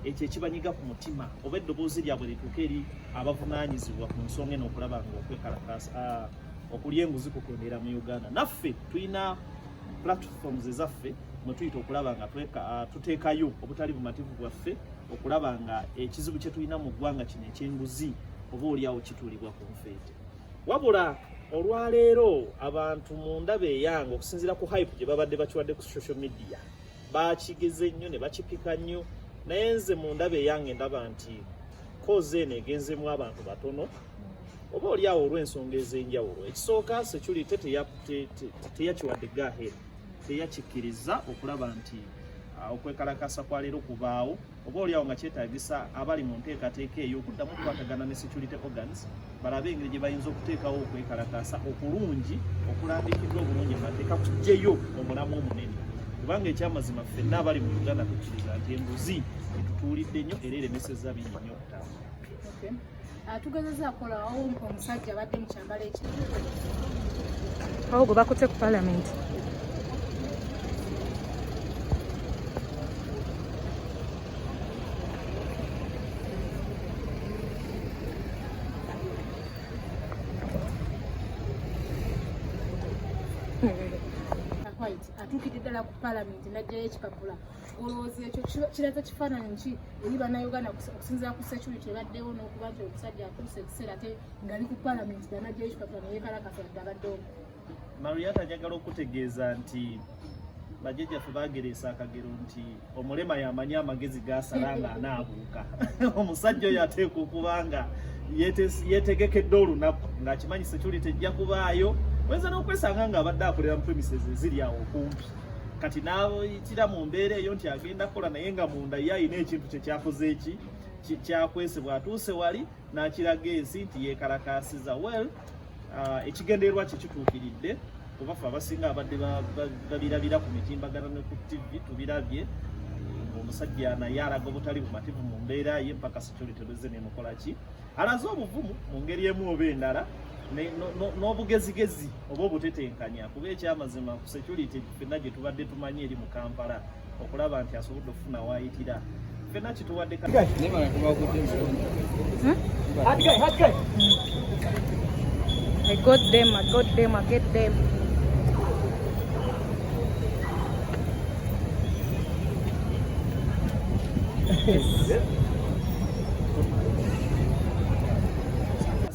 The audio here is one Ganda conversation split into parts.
ekyo ekibanyiga ku mutima oba eddoboozi lyabwe lituuke eri abavunaanyizibwa ku nsonga eno okulaba nga okwekalakaasa okulya enguzi kukendeera mu Uganda. Naffe tulina platforms ezaffe mwe tuyita okulaba nga tuteekayo obutali bumativu bwaffe okulaba nga ekizibu kye tulina mu ggwanga kino ekyenguzi oba oliawo kituulibwa ku nfeete. Wabula olwaleero abantu mu ndaba eyange okusinziira ku hype gye babadde bakiwadde ku social media bakigeze nnyo ne bakipika nnyo, naye nze mu ndaba eyange ndaba nti koze eno egenzemu abantu batono oba oliawo olw'ensonga ez'enjawulo. Ekisooka security teyakiwadde gaheera, teyakikkiriza okulaba nti okwekalakasa kwa leero kubaawo oba oliawo nga kyetaagisa abali mu nteekateeka eyo okuddamu okukwatagana ne security organs balabe engeri gye bayinza okuteekawo okwekalakasa okulungi okulambikiddwa obulungi amateeka kuggyeyo omulamu omunene, kubanga ekyamazima ffenna abali mu Uganda tukkiriza nti enguzi etutuulidde nnyo era eremesezza bingi nnyo okutambula. Tugezezza akolawo omusajja abadde mu kyambalo ekiri awo gwe bakutte ku palamenti. atuukidde ddala ku palamenti n'ajjayo ekipapula. Olowooza ekyo kiraza kifaananyi ki eri bannayuganda okusinziira ku security ebaddewo n'okuba nti omusajja atuuse ekiseera ate ng'ali ku palamenti n'ajjayo ekipapula neyeekalakasa dde abaddewo. Mariata njagala okutegeeza nti bajjajjaffe baagereesa akagero nti omulema yamanyi amagezi gaasala nga anaabuuka. Omusajja oyo ateekwa okuba nga yeetegekedde olunaku ng'akimanyi security ejja kubaayo, wenza n'okwesanga ng'abadde akolera mu premises eziri awo okumpi. Kati n'ayitira mu mbeera eyo nti agenda kukola naye nga munda ye alina ekintu kye kyakoze kyakwese bw'atuuse wali n'akiraga ensi nti yeekalakaasiza. Well, ekigendererwa kye kituukiridde kuba ffe abasinga abadde babirabira ku mitimbagano ne ku TV tubirabye. Omusajja naye alaga obutali bumativu mu mbeera ye mpaka security lwezze nemukola ki, alaze obuvumu mu ngeri emu oba endala n'obugezigezi oba obutetenkanya, kuba ekyamazima ku security ffenna gye tubadde tumanyi eri mu Kampala okulaba nti asobodde okufuna waayitira ffenna kituwadde I got them.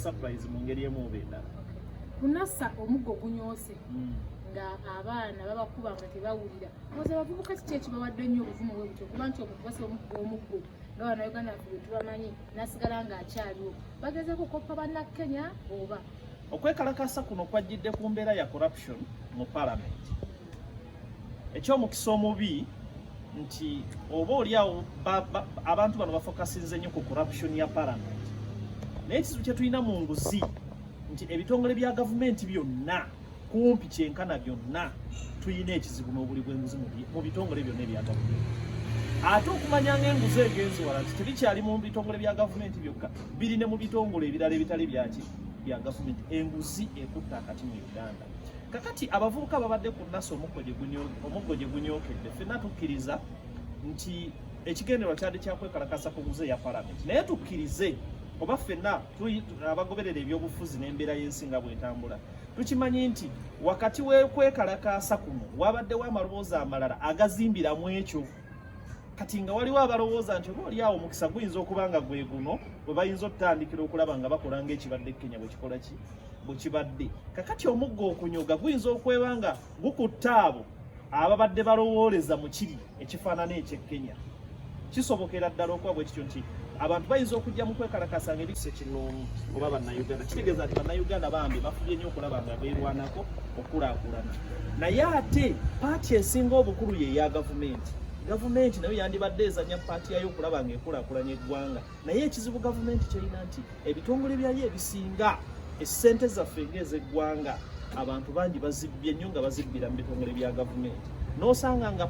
surprise mu ngeri emu oba endala. Kunassa omuggo gunyoose nga abaana babakuba nga tebawulira. Oza abavubuka kiki ekibawadde nnyo obuvumu bwe butyo kuba nti omugasa omuggo nga Bannayuganda ffe bwe tubamanyi n'asigala ng'akyaliwo. Bagezeeko okoppa bannakenya oba? Okwekalakasa kuno kwajjidde ku mbeera ya corruption mu palamenti. Ekyomukisa omubi nti oba oliawo abantu bano bafokasinze nnyo ku corruption ya palamenti. Naye ekizibu kye tulina mu nguzi nti ebitongole bya gavumenti byonna kumpi kyenkana byonna tulina ekizibu n'obuli bw'enguzi mu bitongole byonna ebya gavumenti. Ate okumanya ng'enguzi egenzi wala nti tebikyali mu bitongole bya gavumenti byokka, biri ne mu bitongole ebirala ebitali bya gavumenti. Enguzi ekutta akati mu Uganda. Kakati abavubuka babadde ku nnasa omuggo gye gunyookedde, ffenna tukkiriza nti ekigendererwa kyadde kyakwekalakasa ku nguzi eya palamenti, naye tukkirize oba ffenna abagoberera ebyobufuzi n'embeera y'ensi nga bw'etambula tukimanyi nti wakati w'okwekalakaasa kuno wabaddewo amaloboozi amalala agazimbiramu ekyo. Kati nga waliwo abalowooza nti oba oliawo omukisa guyinza okuba nga gwe guno bwe bayinza okutandikira okulaba nga bakola ng'ekibadde Kenya bwe kikola ki bwe kibadde. Kakati omuggo okunyoga guyinza okweba nga gukutta abo ababadde balowooleza mu kiri ekifaanana eky'Ekenya. Kisobokera ddala okuba bwe kityo nti abantu bayinza okujja mu kwekalakasa ng'ebikise kino oba Bannayuganda. Kitegeeza nti Bannayuganda bambi bafubye nnyo okulaba nga beerwanako okulaakulana. Naye ate paati esinga obukulu ye eya gavumenti. Gavumenti nayo yandibadde ezanya paati yayo okulaba ng'ekulaakulanya eggwanga. Naye ekizibu gavumenti kyerina nti ebitongole byayo ebisinga essente zaffe ng'ez'eggwanga abantu bangi bazibbye nnyo nga bazibbira mu bitongole bya gavumenti. N'osanga nga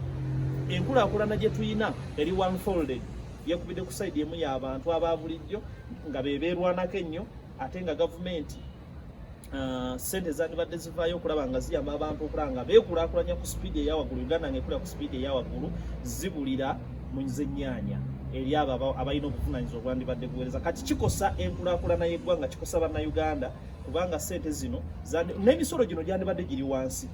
enkulaakulana gye tuyina eri one-folded yakubidde ku sayidi emu y'abantu aba bulijjo nga beerwanako ennyo, ate nga gavumenti sente zandibadde zivaayo okulaba nga ziyamba abantu okulaba nga beekulaakulanya ku sipiidi eyawaggulu. Uganda ng'ekulira ku sipiidi eyawaggulu zibulira mu z'ennyaanya. eri abo abalina obuvunaanyizibwa obwandibadde buweereza kati kikosa enkulaakulana y'eggwanga kikosa bannayuganda kubanga ssente zino n'emisolo gino gyandibadde giri wansi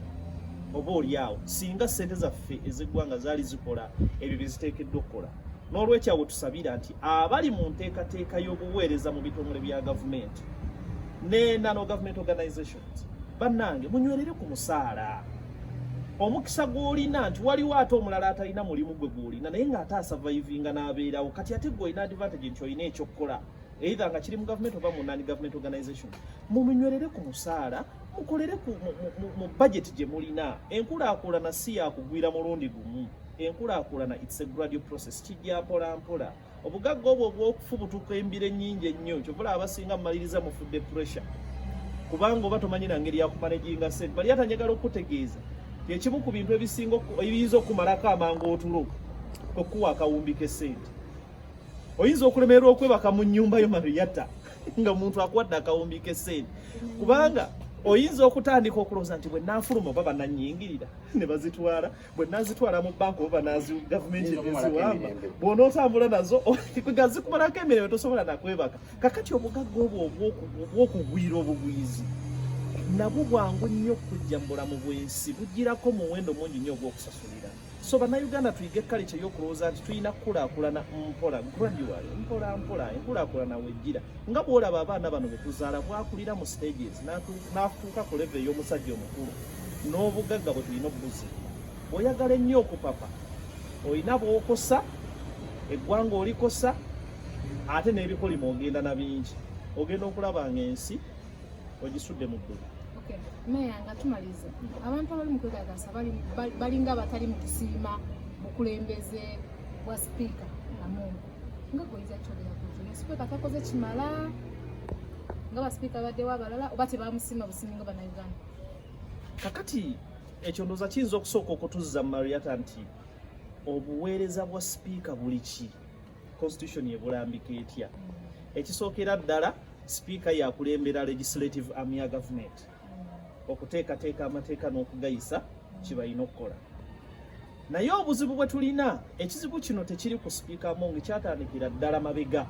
oba oliawo singa ssente zaffe ez'eggwanga zaali zikola ebyo bye ziteekeddwa okukola n'olwekyo awo tusabira nti abali mu nteekateeka y'obuweereza mu bitongole bya gavumenti ne non-government organizations bannange munywerere ku musaala omukisa gw'olina nti waliwo ate omulala atalina mulimu gwe gw'olina naye ng'ate asavaivinga n'abeerawo kati ate gwe olina advantage nti olina ekyokukola either nga kiri mu gavumenti oba mu non-government organization munywerere ku musaala mukolere mu budget gye mulina enkulaakulana si yakugwira mulundi gumu enkulaakulana it's a gradual process kijja mpola mpola obugagga obwo obw'okufubutuka embiro ennyingi ennyo kyovula abasinga mumaliriza mufudde pressure kubanga oba tomanyira ngeri yakumanaginga ssente bali atanyagala okutegeeza ekimu ku bintu ebisinga ebiyinza okumalako amangu otulo okuwa akawumbi k'essente oyinza okulemererwa okwebaka mu nnyumba yo mariyata nga omuntu akuwadde akawumbi k'essente kubanga oyinza okutandika okulowooza nti bwe naafuluma oba bananyingirira ne bazitwala bwe nazitwala mu banka oba gavumenti eziwamba bw'onootambula nazo nga zikumalako emirembe tosobola nakwebaka kakati obugagga obwo obw'okugwira obugwizi nabwo bwangu nnyo okujja mu bulamu bw'ensi bugirako muwendo mungi nnyo ogw'okusasulira so bannayuganda tuyige ekkalica ey'okulowooza nti tulina kukulaakulana mpola gradual mpola mpola enkulaakulana wejjira nga bw'olaba abaana bano be tuzaala bwakulira mu stages n'afuuka ku level ey'omusajja omukulu n'obugagga bwe tulina obuzi oyagala ennyo okupapa olina bw'okosa eggwanga olikosa ate n'ebikolima ogenda na bingi ogenda okulaba ng'ensi ogisudde mu ggulu. Meya nga tumalize abantu abali mu kwegagasa balinga batali mu kisiima bukulembeze bwa sipiika amungu nga goyiza kyogera ku kino sipiika takoze kimala nga basipiika baddewo abalala oba tebamusiima busiimi nga bannayuganda kakati ekyo ndowooza kiyinza okusooka okutuzza mu mariyata nti obuweereza bwa sipiika buli ki constitution ebulambika etya ekisookera ddala sipiika yakulembera legislative arm ya gavumenti okuteekateeka amateeka n'okugayisa kibalina okukola naye obuzibu bwe tulina ekizibu kino tekiri ku sipiika Among kyatandikira ddala mabega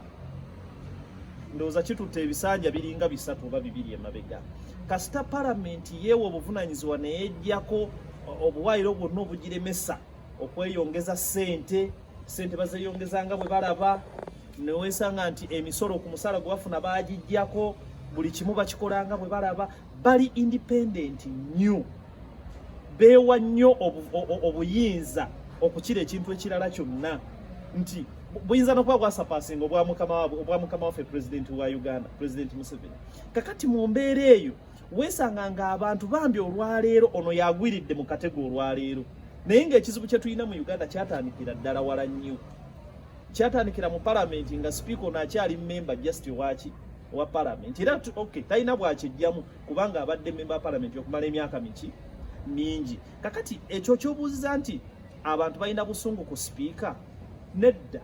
ndowooza kitutte ebisanja biringa 3 oba 2 emabega kasita palamenti yeewa obuvunaanyizibwa neyejjako obuwaayiro bwonna obugiremesa okweyongeza ssente bazeeyongezanga bwe balaba newesanga nti emisolo ku musaala gwe bafuna baagijjako buli kimu bakikolanga bwe balaba bali independent nnyo beewa nnyo obuyinza okukira ekintu ekirala kyonna nti buyinza n'okuba bwasapasinga obwa mukama waffe pulezidenti wa Uganda pulezidenti Museveni kakati mu mbeera eyo weesanga ng'abantu bambi olwaleero ono yagwiridde mu katego olwaleero naye ng'ekizibu kye tulina mu Uganda kyatandikira ddala wala nnyo kyatandikira mu palamenti nga sipiika ono akyali memba just wa palamenti era talina bwakijjamu kubanga abadde memba wa palamenti okumala emyaka mingi kakati ekyo kyobuuziza nti abantu balina busungu ku sipiika nedda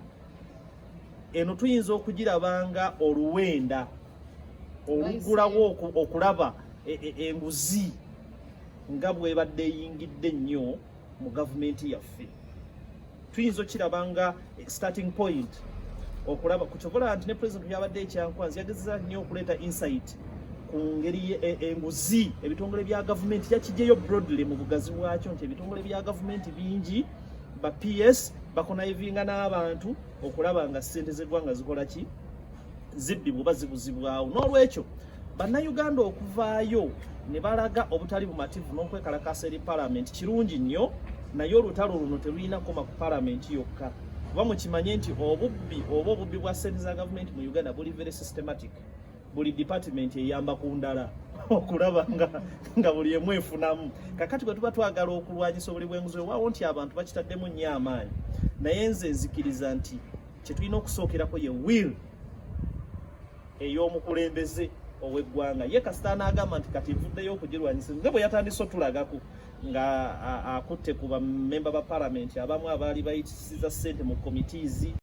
eno tuyinza okugirabanga oluwenda olugulawo okulaba enguzi nga bwebadde eyingidde nnyo mu gavumenti yaffe tuyinza okirabanga starting point okulaba kukyovula nti ne president yabadde ekyankwanzi yagezeza nnyo okuleeta insight ku ngeri enguzi ebitongole bya gavumenti yakijjeyo broadly mu bugazi bwakyo nti ebitongole bya gavumenti bingi ba PS bakonayivinga n'abantu okulaba nga ssente z'eggwanga zikola ki zibbibwa oba zibuzibwawo n'olwekyo bannayuganda okuvaayo ne balaga obutali bumativu n'okwekalakasa eri palamenti kirungi nnyo naye olutalo luno terulina koma ku palamenti yokka kuba mukimanye nti obubbi bwa ssente za gavumenti mu Uganda buli very systematic buli department eyamba ku ndala okulaba nga buli emu efunamu kakati bwe tuba twagala okulwanyisa obuli bw'enguzi waawo nti abantu bakitaddemu nnyo amaanyi naye nze nzikiriza nti kye tulina okusookerako ye will ey'omukulembeze ow'eggwanga ye kasita n'agamba nti kati nvuddeyo okugirwanyisa nga bwe yatandise otulagako nga akutte ku bammemba ba palamenti abamu abaali bayitisiza ssente mu committees